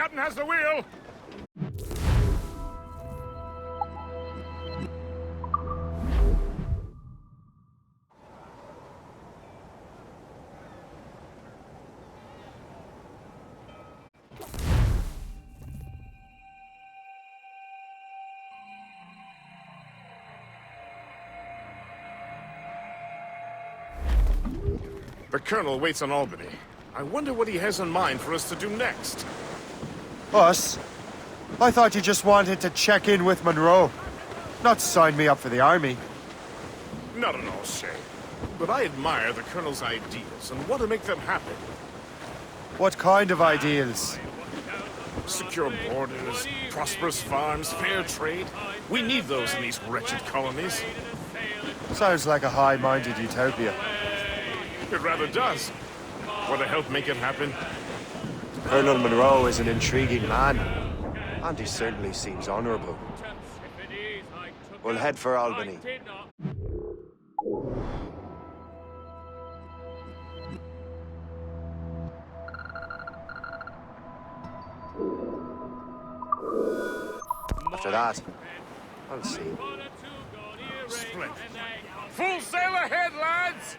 captain has the wheel! The Colonel waits on Albany. I wonder what he has in mind for us to do next. Us? I thought you just wanted to check in with Monroe. Not sign me up for the army. Not at all, Shay. But I admire the Colonel's ideals and want to make them happen. What kind of ideals? Secure borders, prosperous farms, fair trade. We need those in these wretched colonies. Sounds like a high-minded utopia. It rather does. Want to help make it happen? Colonel Monroe is an intriguing man, and he certainly seems honorable. We'll head for Albany. After that, I'll see. Splendid. Full sail ahead, lads!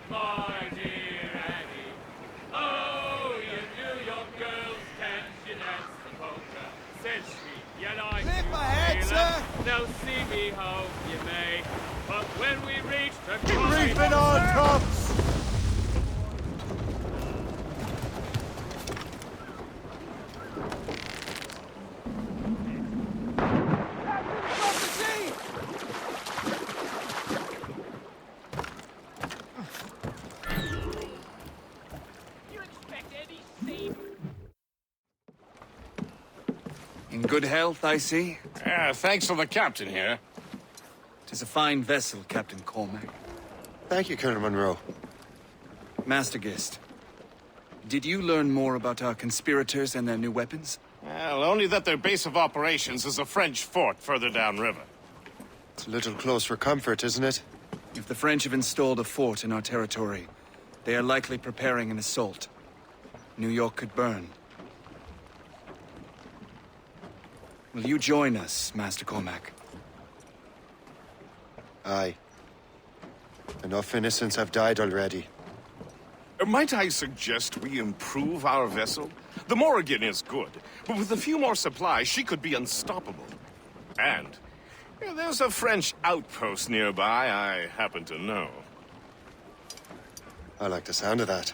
My dear Annie, oh, you New York girls, can she dance the polka? Says she, yet I Lift my head, sir! Now see me home you may, but when we reach the Reefing on tops! In good health, I see. Thanks for the captain here. 'Tis a fine vessel, Captain Cormac. Thank you, Colonel Monroe. Master Gist, did you learn more about our conspirators and their new weapons? Well, only that their base of operations is a French fort further downriver. It's a little close for comfort, isn't it? If the French have installed a fort in our territory, they are likely preparing an assault. New York could burn. Will you join us, Master Cormac? Aye. Enough innocents have died already. Might I suggest we improve our vessel? The Morrigan is good, but with a few more supplies, she could be unstoppable. And there's a French outpost nearby I happen to know. I like the sound of that.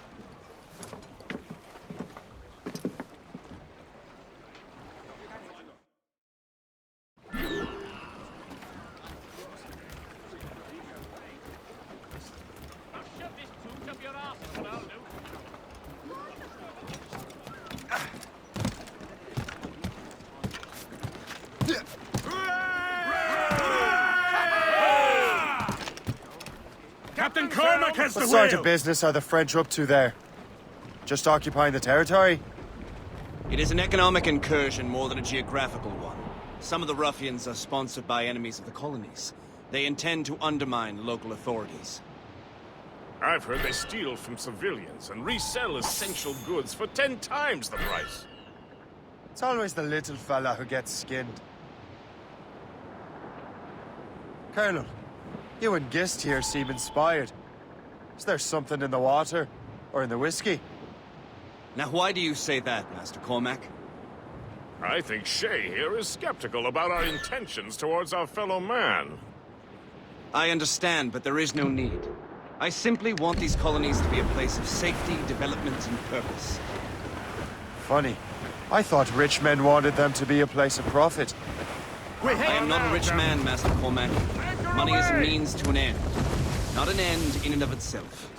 Captain Cormac has the What wheel! sort of business are the French up to there? Just occupying the territory? It is an economic incursion more than a geographical one. Some of the ruffians are sponsored by enemies of the colonies. They intend to undermine local authorities. I've heard they steal from civilians and resell essential goods for 10 times the price. It's always the little fella who gets skinned. Colonel, you and Gist here seem inspired. Is there something in the water? Or in the whiskey? Now why do you say that, Master Cormac? I think Shay here is skeptical about our intentions towards our fellow man. I understand, but there is no need. I simply want these colonies to be a place of safety, development, and purpose. Funny. I thought rich men wanted them to be a place of profit. I am not a rich man, Master Cormac. Money is a means to an end, not an end in and of itself.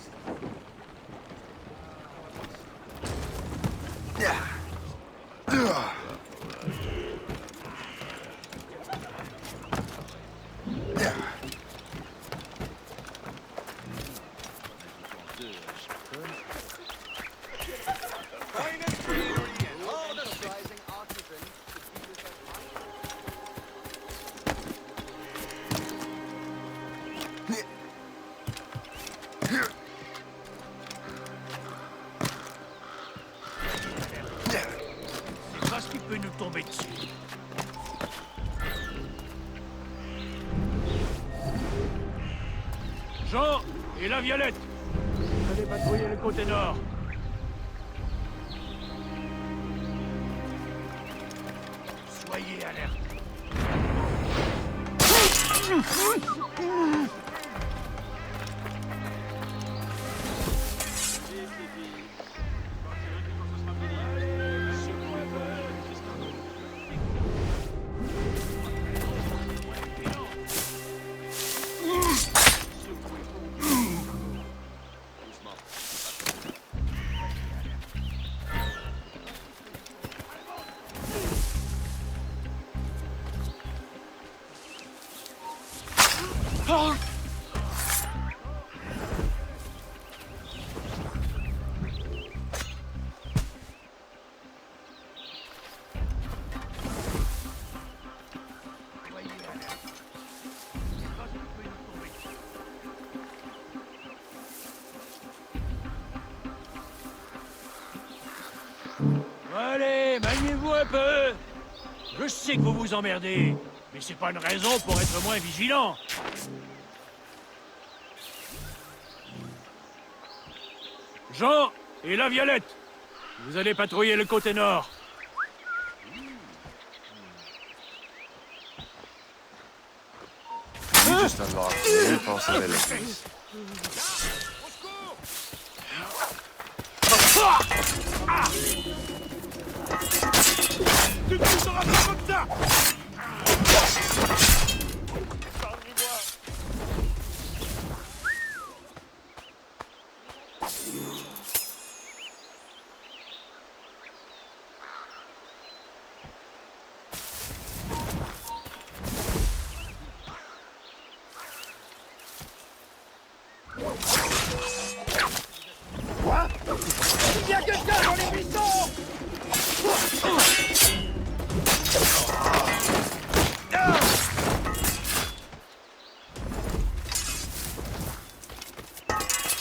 tomber dessus. Jean et la Violette, vous allez patrouiller le côté nord. Soyez alerte. Allez, maniez-vous un peu. Je sais que vous vous emmerdez, mais c'est pas une raison pour être moins vigilant. Jean et la Violette, vous allez patrouiller le côté nord. You just unlocked new possibilities. Tu ne seras pas comme ça. Il y a quelqu'un dans les buissons.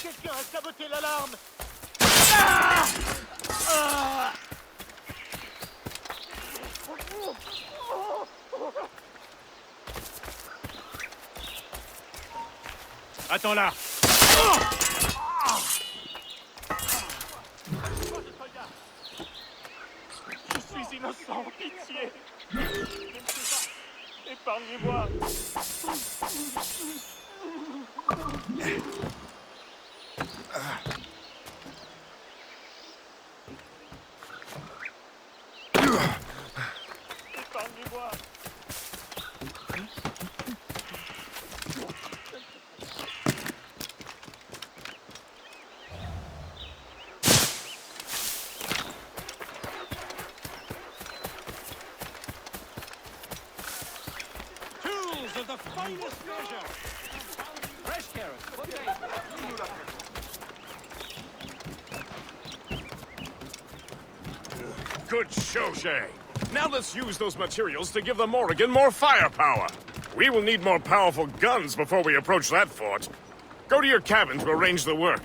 Quelqu'un a saboté l'alarme. Attends là. Je suis innocent, pitié. Je ne sais pas. Épargnez-moi. Épargnez-moi. Tools of the finest measure. Fresh carrots. Good show, Shay. Now let's use those materials to give the Morrigan more firepower. We will need more powerful guns before we approach that fort. Go to your cabin to arrange the work.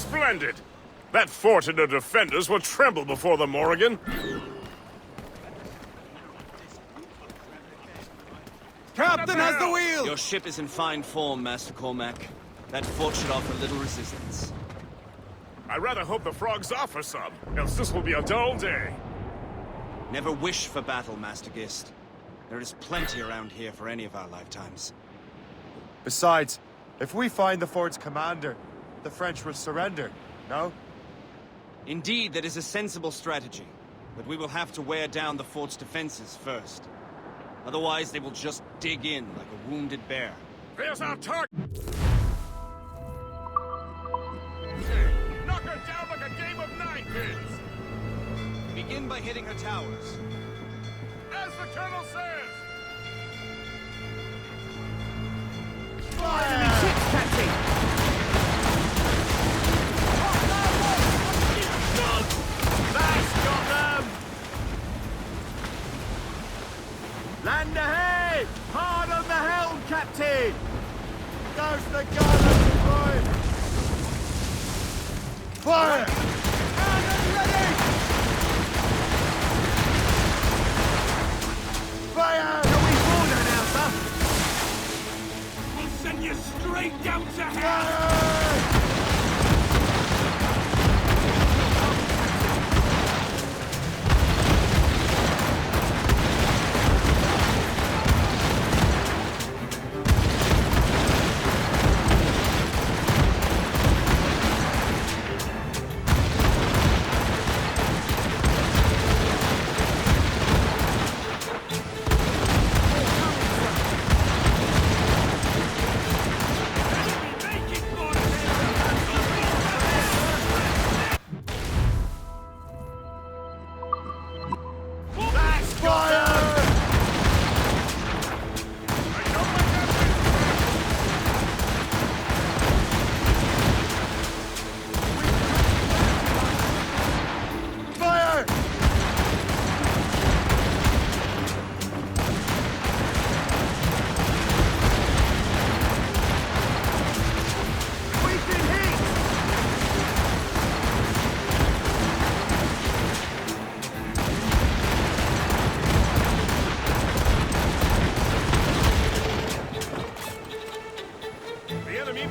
Splendid! That fort and the defenders will tremble before the Morrigan. Captain has the wheel! Your ship is in fine form, Master Cormac. That fort should offer little resistance. I rather hope the frogs offer some, else this will be a dull day. Never wish for battle, Master Gist. There is plenty around here for any of our lifetimes. Besides, if we find the fort's commander, the French will surrender, no? Indeed, that is a sensible strategy. But we will have to wear down the fort's defenses first. Otherwise, they will just dig in like a wounded bear. There's our target! Knock her down like a game of ninepins! Begin by hitting her towers. As the Colonel says! Land ahead! Hard on the helm, Captain! There's the gun! Fire! Fire! Can we board her now, sir? We'll send you straight down to hell!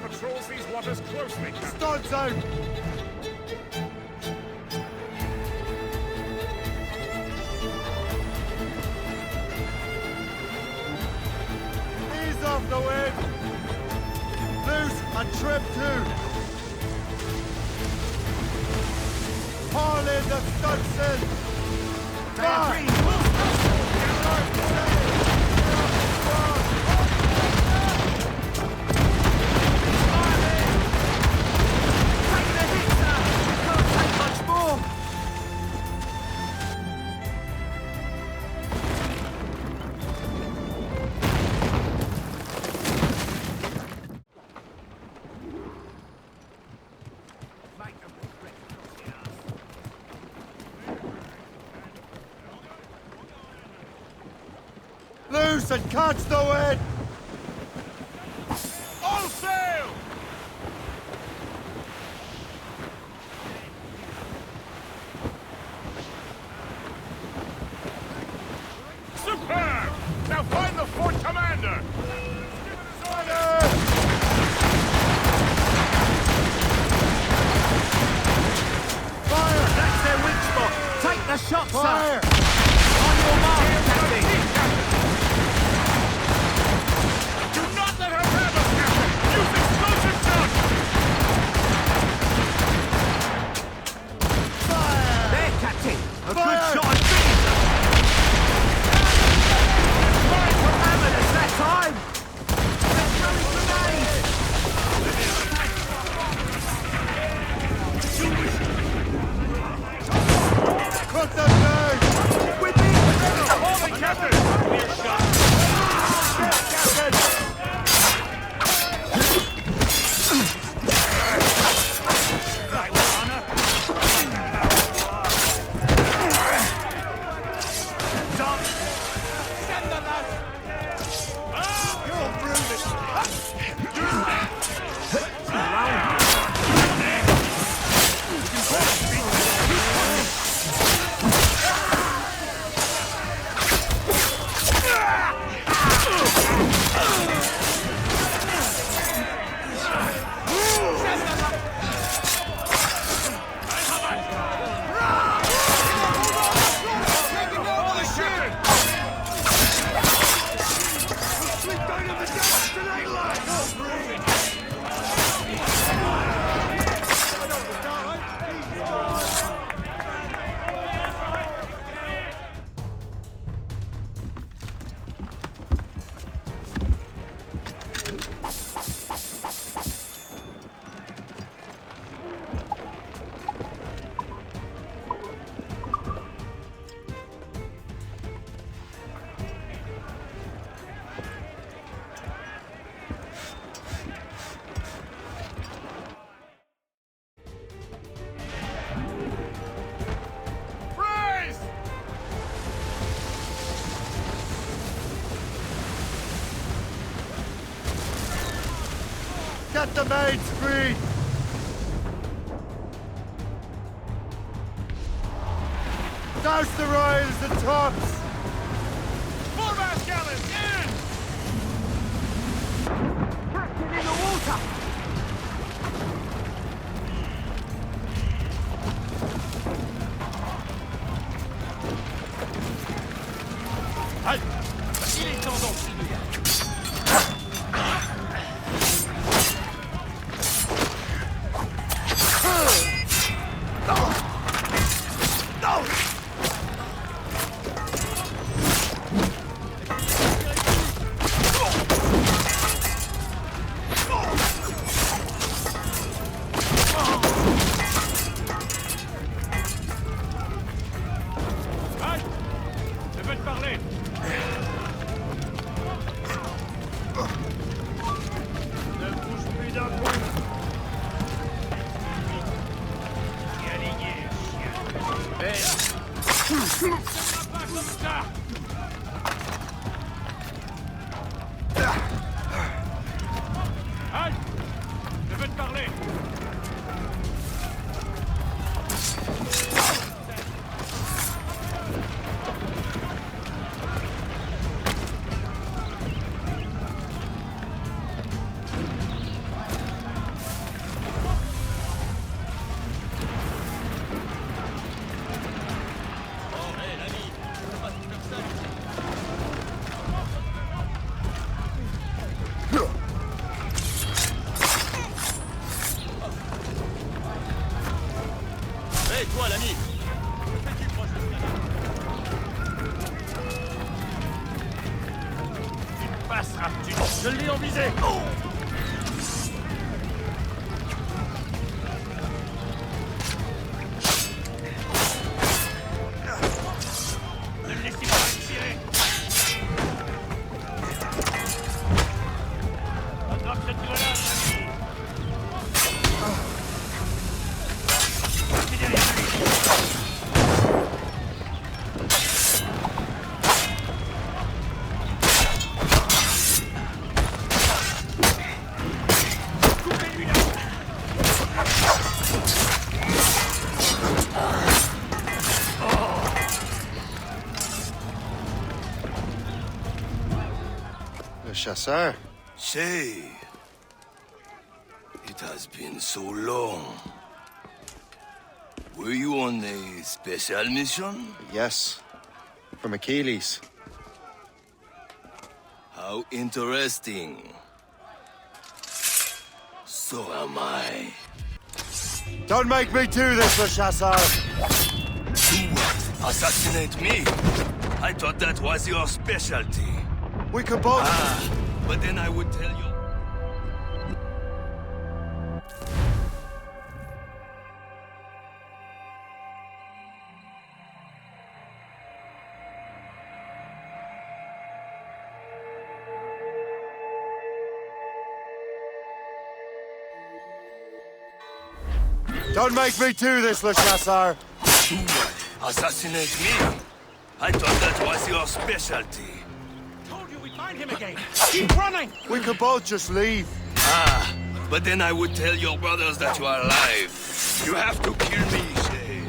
Patrols these waters closely, Captain. Start zone! Ease off the wind! Loose and trim too! Haul in the stunsail! Loose and catch the wind! All sail! Superb! Now find the fort commander! Fire! That's their weak spot. Take the shot, Fire! sir. On your mark, Captain. Do not let her have us, Captain! Use explosive shot! Fire! There, Captain. A Fire! good shot and finish them. Right for Hammond, that time. They're throwing grenades. Put them down! Get the mains free! Douse the royals and tops! Foremost gallons, in! Captain in the water! Halt! Il est temps d'en finir! Halt! Je veux te parler! Hé, toi, l'ami! Que fais-tu proche de ce Tu passeras, je l'ai en visée! Oh! Ne laissez pas respirer! Attrape cette grenade, l'ami! C'est derrière lui! Coupez-lui la Le chasseur? Say, it has been so long. Were you on a special mission? Yes. From Achilles. How interesting. So am I. Don't make me do this, Le Chasseur! Do what? Assassinate me? I thought that was your specialty. We could both... Ah, but then I would tell you... Don't make me do this, Le Chasseur! Do what? Assassinate me? I thought that was your specialty. Told you we'd find him again! Keep running! We could both just leave. Ah, but then I would tell your brothers that you are alive. You have to kill me, Shay.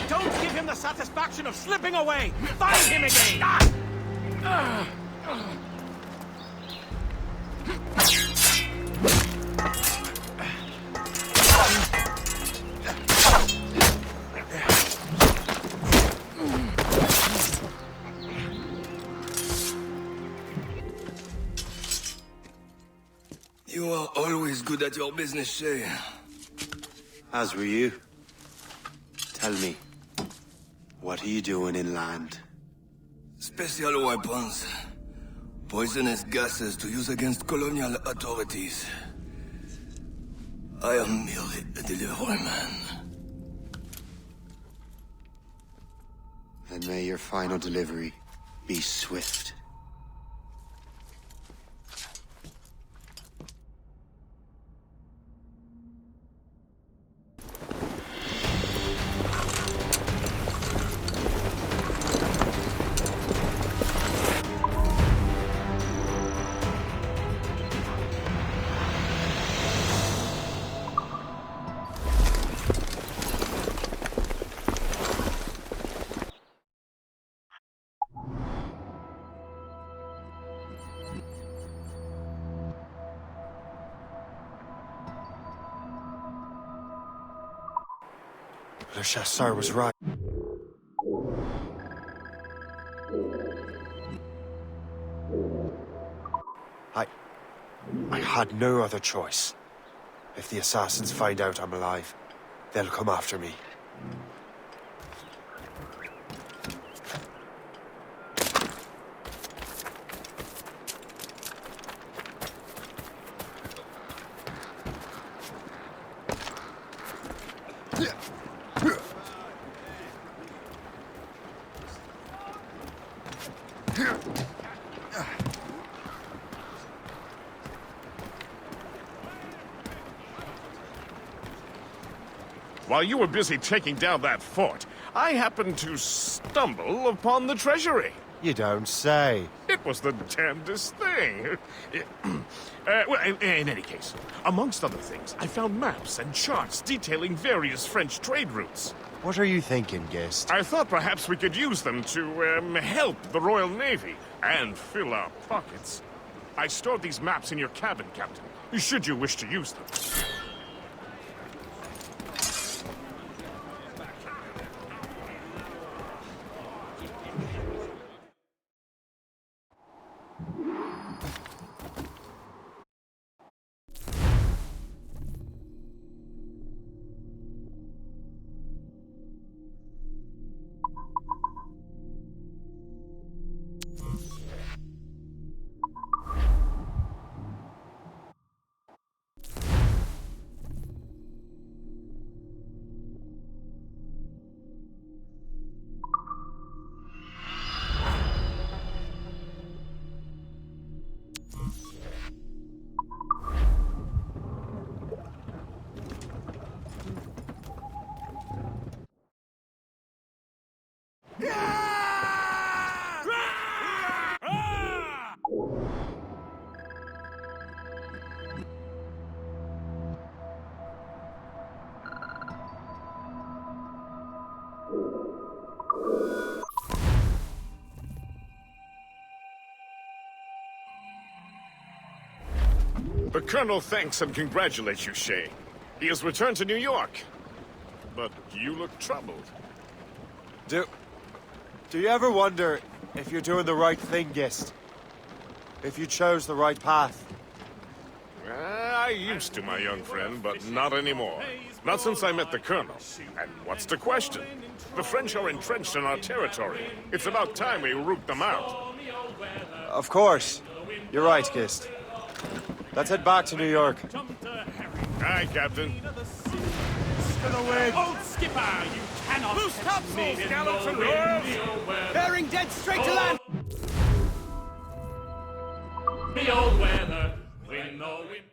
Don't give him the satisfaction of slipping away! Find him again! always good at your business, Shay. As were you. Tell me, what are you doing inland? Special weapons. Poisonous gases to use against colonial authorities. I am merely a delivery man. Then may your final delivery be swift. Le Chasseur was right. I had no other choice. If the assassins find out I'm alive, they'll come after me. While you were busy taking down that fort, I happened to stumble upon the treasury. You don't say. It was the damnedest thing. Well, in any case, amongst other things, I found maps and charts detailing various French trade routes. What are you thinking, Gist? I thought perhaps we could use them to help the Royal Navy and fill our pockets. I stored these maps in your cabin, Captain, should you wish to use them. The Colonel thanks and congratulates you, Shay. He has returned to New York. But you look troubled. Do you ever wonder if you're doing the right thing, Gist? If you chose the right path? I used to, my young friend, but not anymore. Not since I met the Colonel. And what's the question? The French are entrenched in our territory. It's about time we root them out. Of course. You're right, Gist. Let's head back to New York. Aye, Captain. Old skipper, you cannot Loose topsails, me gallants and no royals! wind, weather. Bearing dead straight to land! The old weather, wind no wind.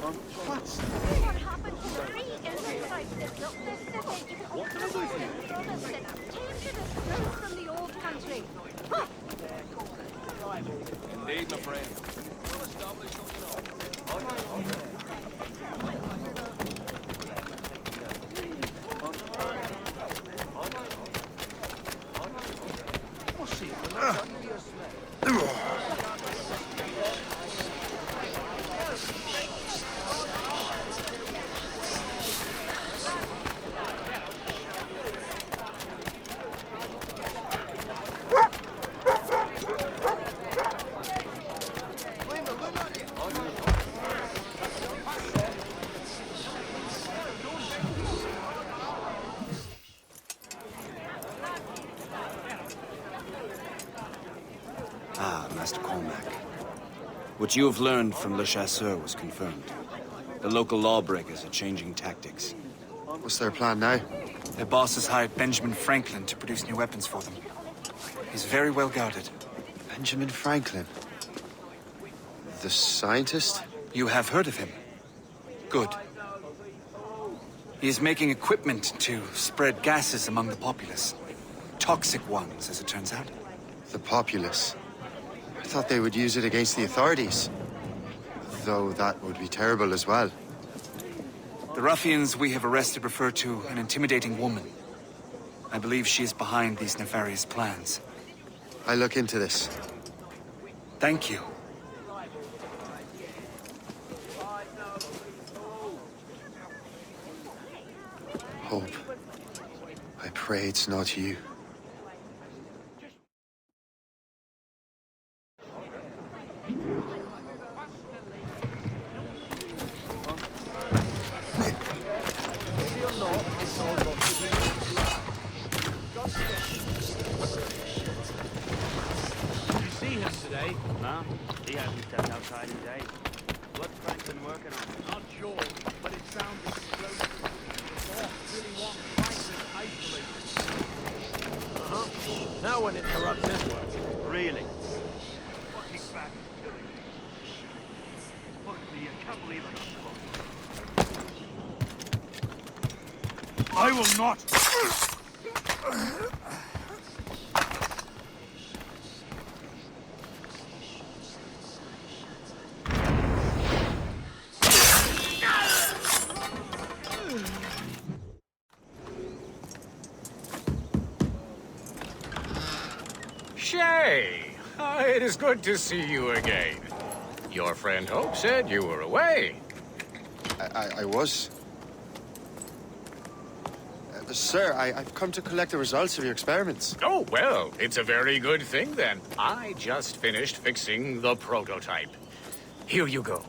What happened to the free Israelites that built this city? Even all the brothers that tainted us straight from the old country. Huh. Indeed, my friend. Ah, Master Cormac. What you have learned from Le Chasseur was confirmed. The local lawbreakers are changing tactics. What's their plan now? Their boss has hired Benjamin Franklin to produce new weapons for them. He's very well guarded. Benjamin Franklin? The scientist? You have heard of him? Good. He is making equipment to spread gases among the populace. Toxic ones, as it turns out. The populace? I thought they would use it against the authorities. Though that would be terrible as well. The ruffians we have arrested refer to an intimidating woman. I believe she is behind these nefarious plans. I'll look into this. Thank you. Hope. I pray it's not you. No, he hasn't stepped outside in days. What's Franklin working on? Not sure, but it sounds explosive. The boss really wants Franklin isolated. No one interrupts his work. Really? Fucking back killing. Fuck me, I can't believe I will not! Shay, it is good to see you again. Your friend Hope said you were away. I was. Sir, I've come to collect the results of your experiments. Oh, well, it's a very good thing then. I just finished fixing the prototype. Here you go.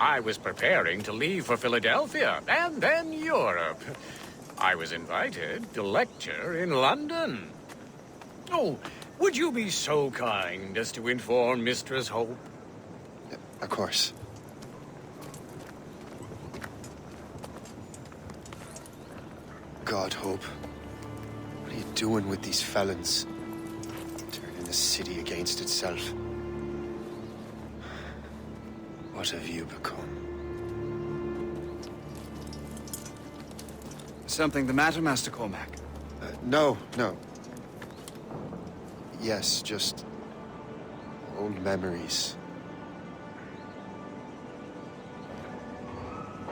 I was preparing to leave for Philadelphia and then Europe. I was invited to lecture in London. Oh, would you be so kind as to inform Mistress Hope? Of course. God, Hope. What are you doing with these felons? Turning the city against itself. What have you become? Something the matter, Master Cormac? No. Yes, just old memories.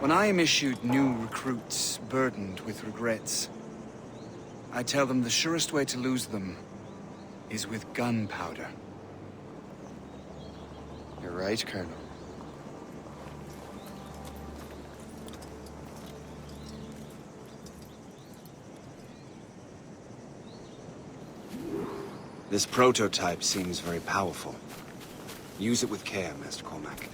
When I am issued new recruits burdened with regrets, I tell them the surest way to lose them is with gunpowder. You're right, Colonel. This prototype seems very powerful. Use it with care, Master Cormac.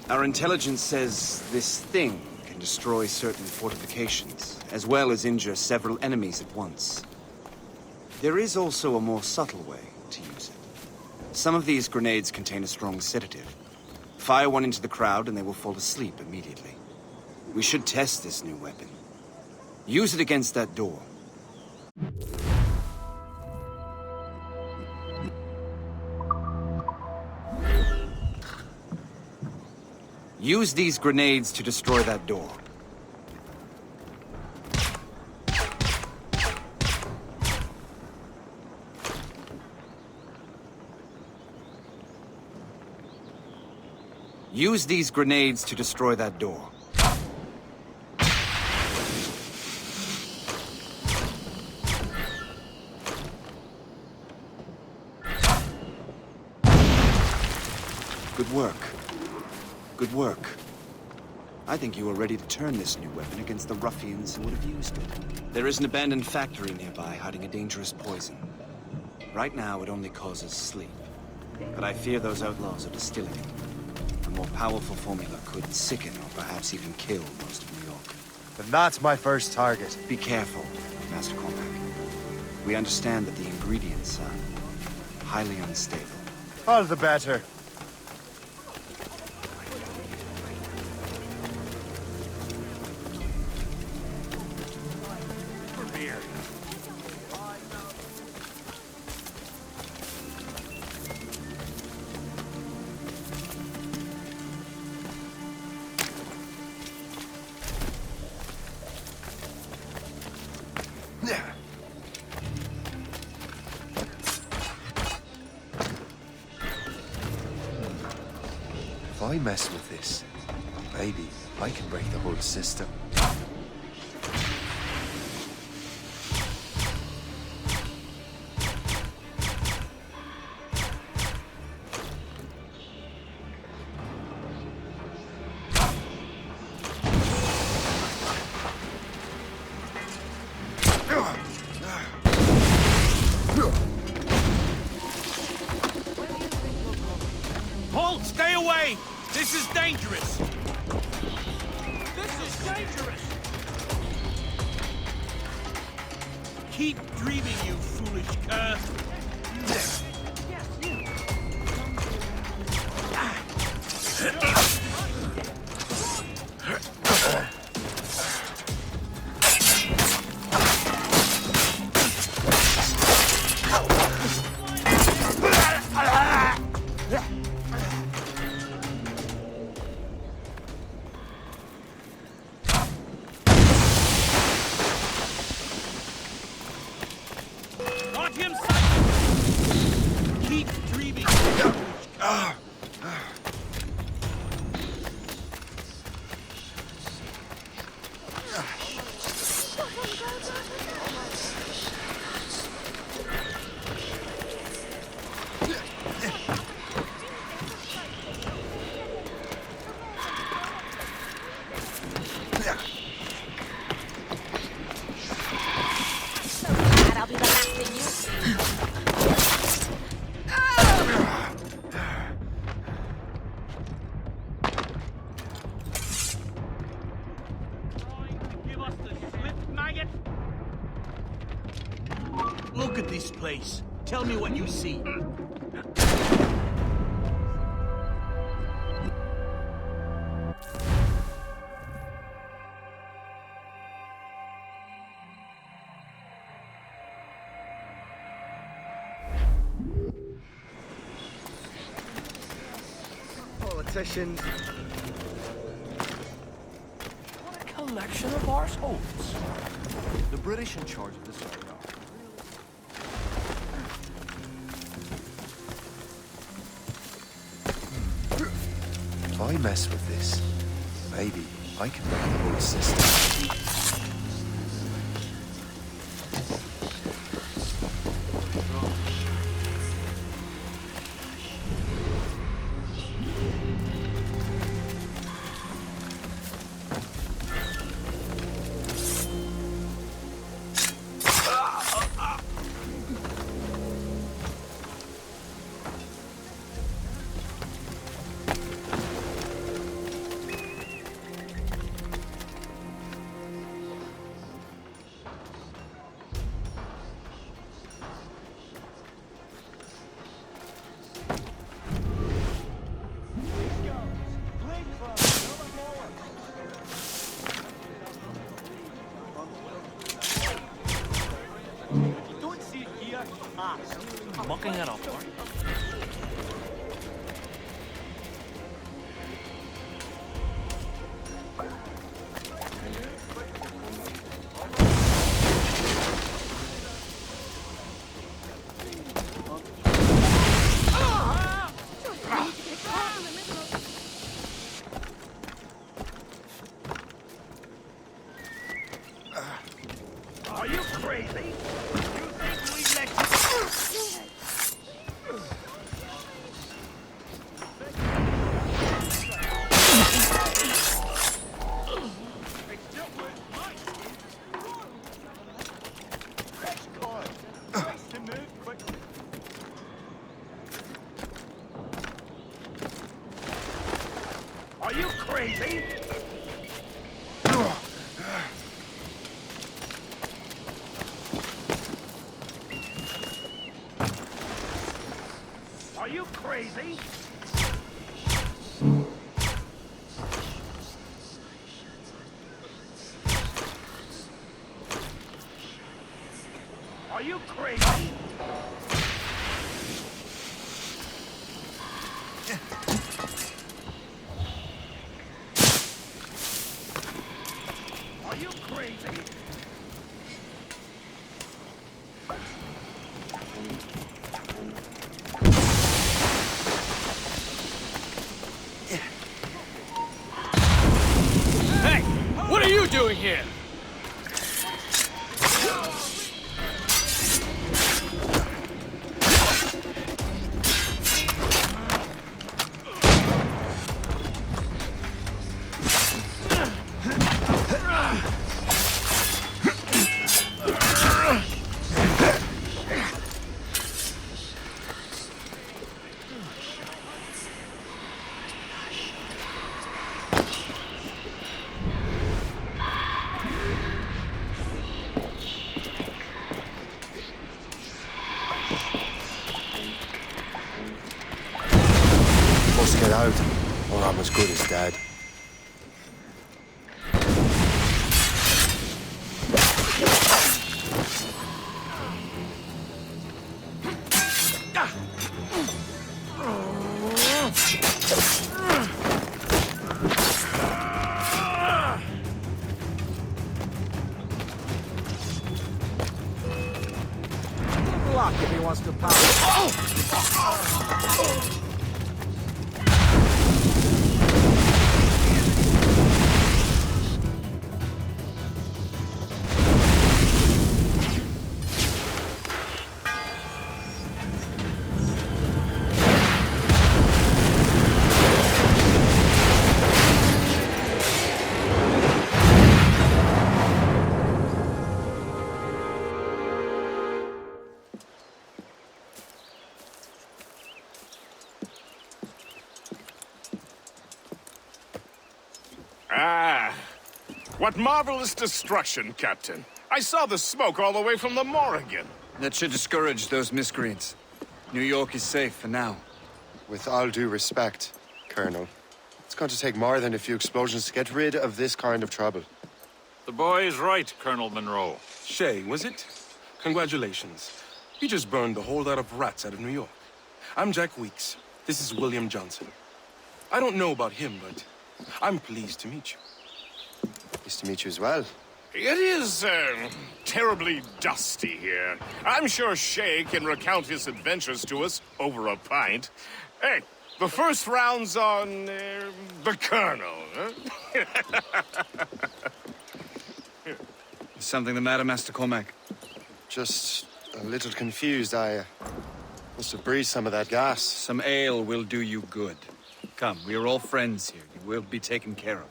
Our intelligence says this thing can destroy certain fortifications, as well as injure several enemies at once. There is also a more subtle way to use it. Some of these grenades contain a strong sedative. Fire one into the crowd and they will fall asleep immediately. We should test this new weapon. Use it against that door. Use these grenades to destroy that door. Use these grenades to destroy that door. Good work. Good work. I think you are ready to turn this new weapon against the ruffians who would have used it. There is an abandoned factory nearby hiding a dangerous poison. Right now, it only causes sleep. But I fear those outlaws are distilling it. A more powerful formula could sicken or perhaps even kill most of New York. Then that's my first target. Be careful, Master Cormac. We understand that the ingredients are highly unstable. All the better. If I mess with this, maybe I can break the whole system. Halt! Stay away! This is dangerous! This is dangerous! Keep dreaming, you foolish cur! Got him, son! Keep dreaming, you foolish cur! I'll be the last thing you see. Trying to give us the slip, maggot? Look at this place. Tell me what you see. Politicians. What a collection of arseholes. The British in charge of this area. If I mess with this, maybe I can break the whole system. Don't see it here. Mucking it up. you crazy? Are you crazy? Are you crazy? Are you crazy? Hey! What are you doing here? Must get out, or I'm as good as dead. Block if he wants to power. Ah, what marvelous destruction, Captain. I saw the smoke all the way from the Morrigan. That should discourage those miscreants. New York is safe for now. With all due respect, Colonel, it's going to take more than a few explosions to get rid of this kind of trouble. The boy is right, Colonel Monroe. Shay, was it? Congratulations. You just burned the whole lot of rats out of New York. I'm Jack Weeks. This is William Johnson. I don't know about him, but I'm pleased to meet you. Pleased to meet you as well. It is, terribly dusty here. I'm sure Shay can recount his adventures to us over a pint. Hey, the first round's on, the Colonel, huh? Is something the matter, Master Cormac? Just a little confused. I must have breathed some of that gas. Some ale will do you good. Come, we are all friends here. You will be taken care of.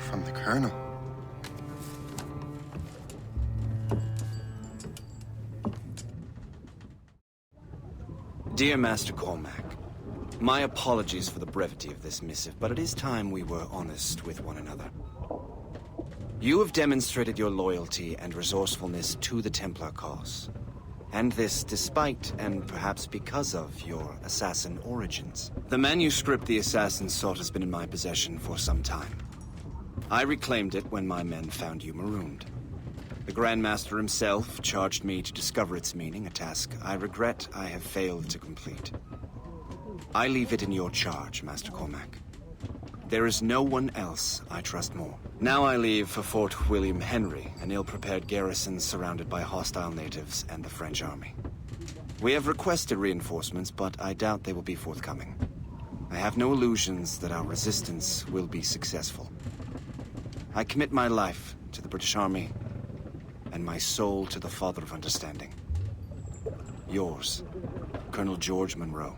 From the Colonel. Dear Master Cormac, my apologies for the brevity of this missive, but it is time we were honest with one another. You have demonstrated your loyalty and resourcefulness to the Templar cause. And this despite, and perhaps because of, your assassin origins. The manuscript the assassin sought has been in my possession for some time. I reclaimed it when my men found you marooned. The Grand Master himself charged me to discover its meaning, a task I regret I have failed to complete. I leave it in your charge, Master Cormac. There is no one else I trust more. Now I leave for Fort William Henry, an ill-prepared garrison surrounded by hostile natives and the French army. We have requested reinforcements, but I doubt they will be forthcoming. I have no illusions that our resistance will be successful. I commit my life to the British Army, and my soul to the Father of Understanding. Yours, Colonel George Monroe.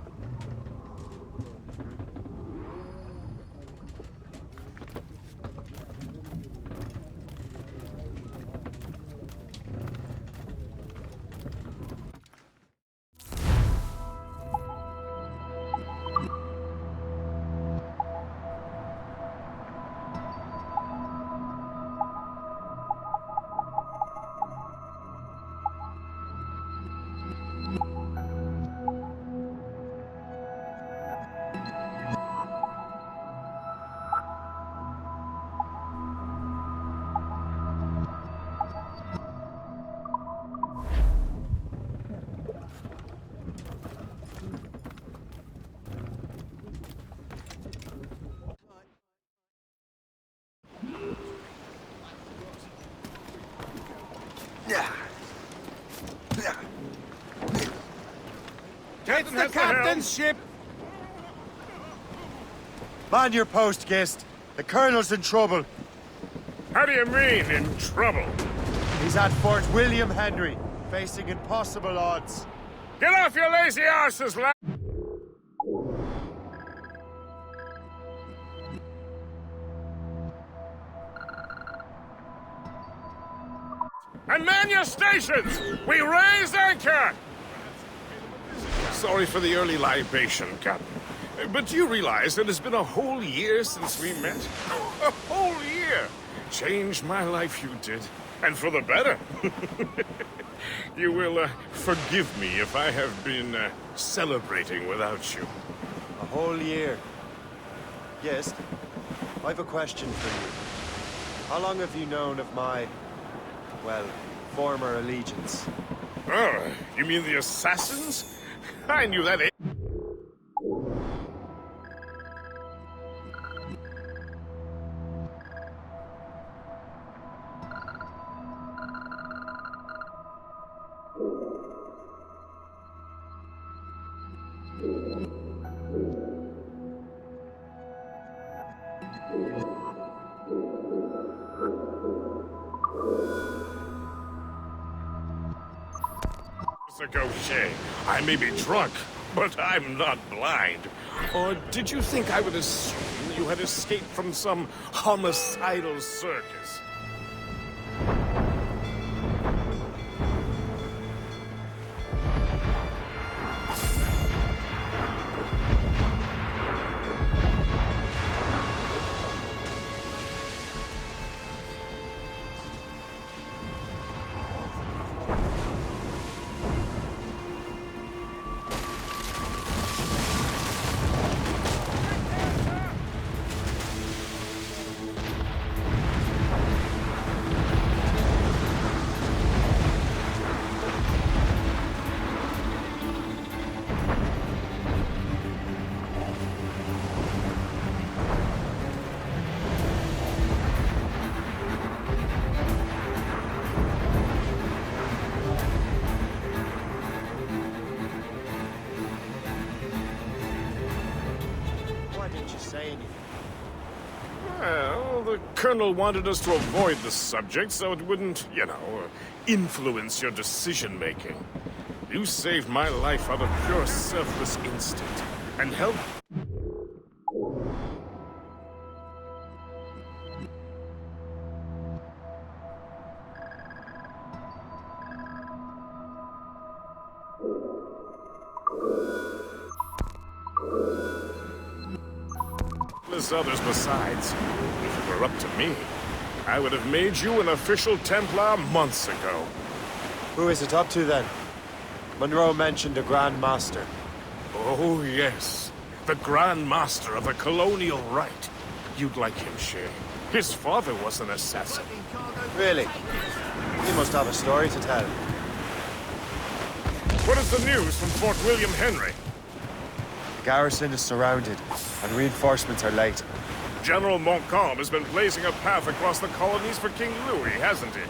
It's the captain's ship! Man your post, Gist. The Colonel's in trouble. How do you mean, in trouble? He's at Fort William Henry, facing impossible odds. Get off your lazy arses, lad! And man your stations! We raise anchor! Sorry for the early libation, Captain. But you realize that it's been a whole year since we met? A whole year! Changed my life, you did. And for the better. You will forgive me if I have been celebrating without you. A whole year. Yes, I've a question for you. How long have you known of my, well, former allegiance? Oh, you mean the assassins? I knew that. Gaucher, I may be drunk, but I'm not blind. Or did you think I would assume you had escaped from some homicidal circus? Well, the Colonel wanted us to avoid the subject so it wouldn't, you know, influence your decision-making. You saved my life out of pure selfless instinct, and helped... Others besides. If it were up to me, I would have made you an official Templar months ago. Who is it up to then? Monroe mentioned a Grand Master. Oh, yes. The Grand Master of the Colonial Rite. You'd like him, Shay. His father was an assassin. Really? He must have a story to tell. What is the news from Fort William Henry? The garrison is surrounded, and reinforcements are late. General Montcalm has been blazing a path across the colonies for King Louis, hasn't he?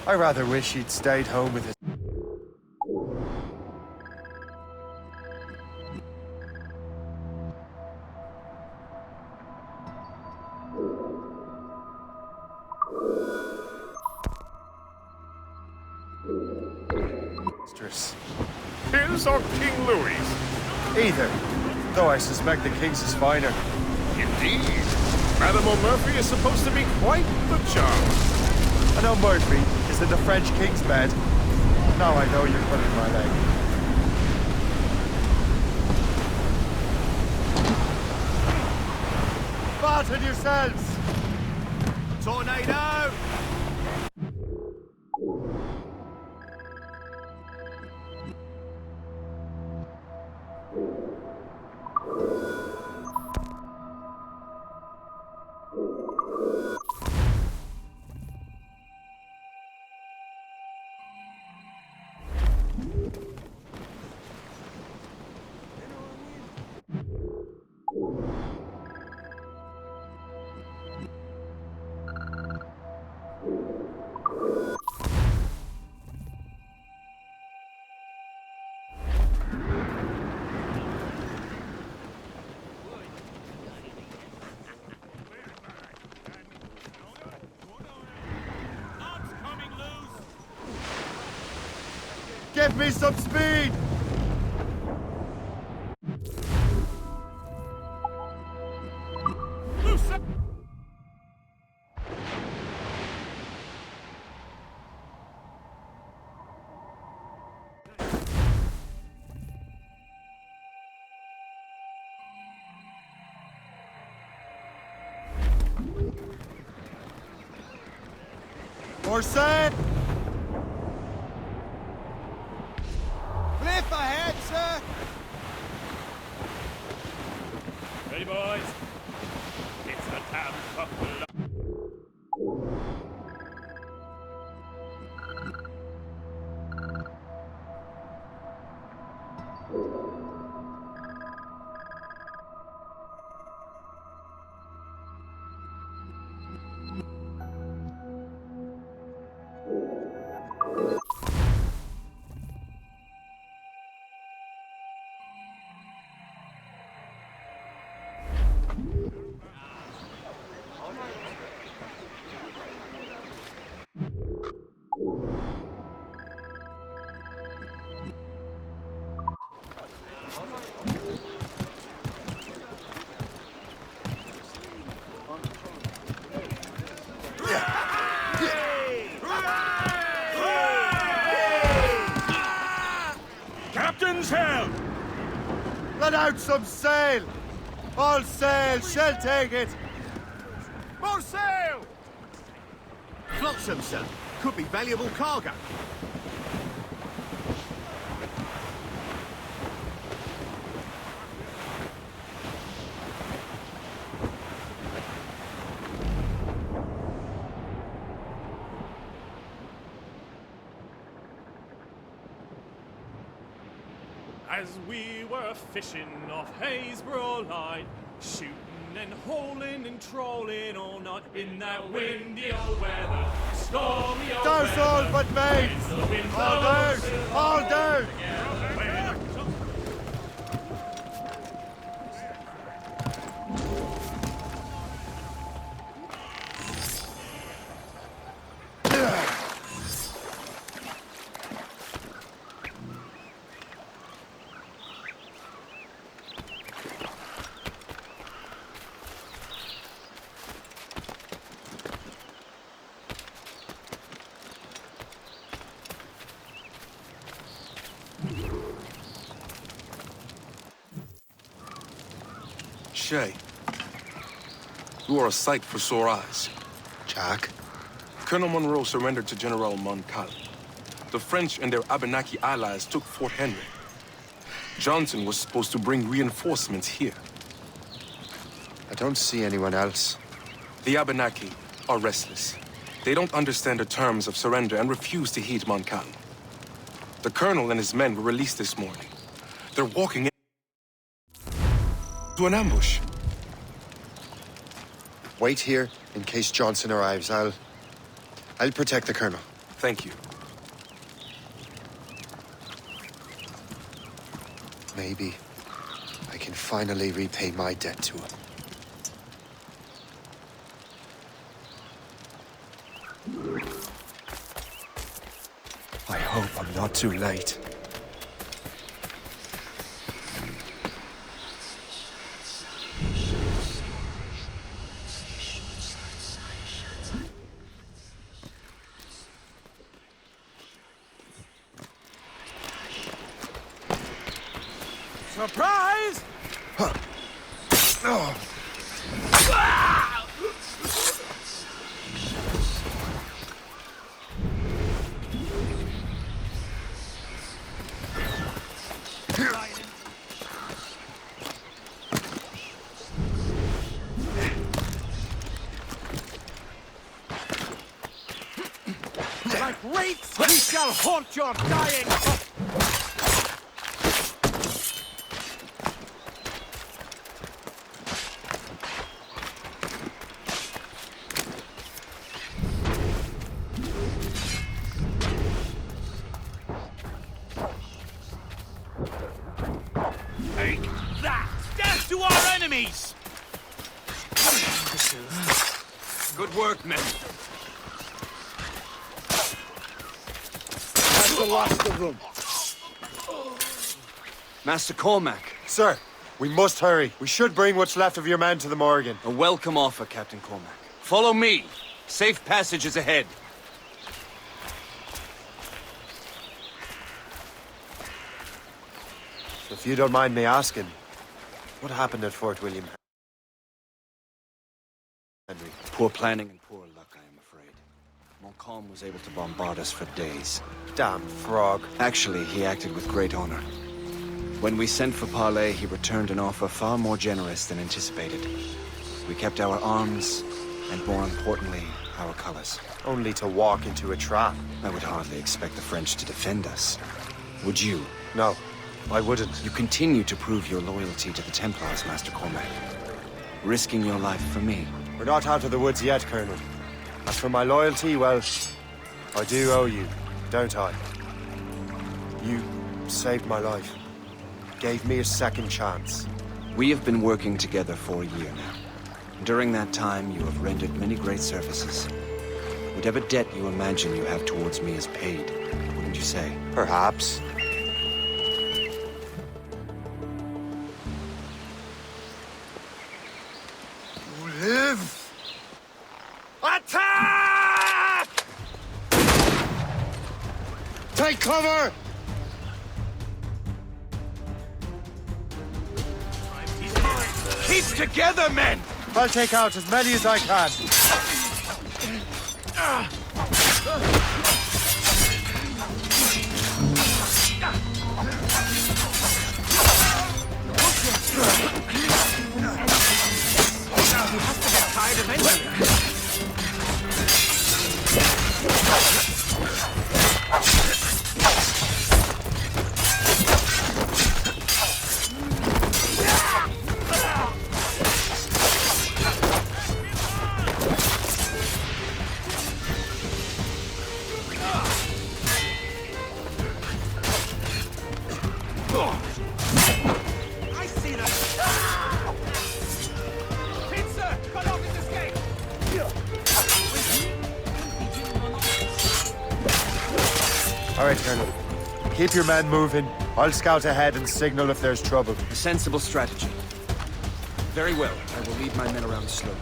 I rather wish he'd stayed home with his... His or King Louis'? Either, though I suspect the king's is finer. Indeed. Madame O'Murphy is supposed to be quite the charm. And O'Murphy is in the French king's bed. Now I know you're pulling my leg. Batten yourselves! Tornado! Give me some speed! More sail! Cliff ahead, sir! Ready, boys? It's a damn tough Captain's help! Let out some sail! All sail, shall take it! More sail! Flotsam, sir. Could be valuable cargo. As we were fishing off Haysborough line, shooting and holing and trolling all night in that windy old weather, stormy old Douse all weather. but mates! When the wind All down! blows, All down! Shay, you are a sight for sore eyes. Jack, Colonel Monroe surrendered to General Montcalm. The French and their Abenaki allies took Fort Henry. Johnson was supposed to bring reinforcements here. I don't see anyone else. The Abenaki are restless. They don't understand the terms of surrender and refuse to heed Montcalm. The colonel and his men were released this morning. They're walking into an ambush. Wait here in case Johnson arrives. I'll protect the colonel. Thank you. Maybe I can finally repay my debt to him. I hope I'm not too late. Surprise! Like wraiths, we shall haunt your dying. Take that! Death to our enemies! Good work, men. That's the last of them. Master Cormac. Sir, we must hurry. We should bring what's left of your men to the Morrigan. A welcome offer, Captain Cormac. Follow me. Safe passage is ahead. If you don't mind me asking, what happened at Fort William Henry? Poor planning and poor luck, I am afraid. Montcalm was able to bombard us for days. Damn frog. Actually, he acted with great honor. When we sent for parley, he returned an offer far more generous than anticipated. We kept our arms, and more importantly, our colors. Only to walk into a trap. I would hardly expect the French to defend us. Would you? No, I wouldn't. You continue to prove your loyalty to the Templars, Master Cormac. Risking your life for me. We're not out of the woods yet, Colonel. As for my loyalty, well, I do owe you, don't I? You saved my life. Gave me a second chance. We have been working together for a year now. During that time, you have rendered many great services. Whatever debt you imagine you have towards me is paid, wouldn't you say? Perhaps. You live! Attack! Take cover! Keep together, men! I'll take out as many as I can. He has to get tired eventually. I see them! Pincer! Cut off his escape! All right, Colonel. Keep your men moving. I'll scout ahead and signal if there's trouble. A sensible strategy. Very well. I will lead my men around slowly.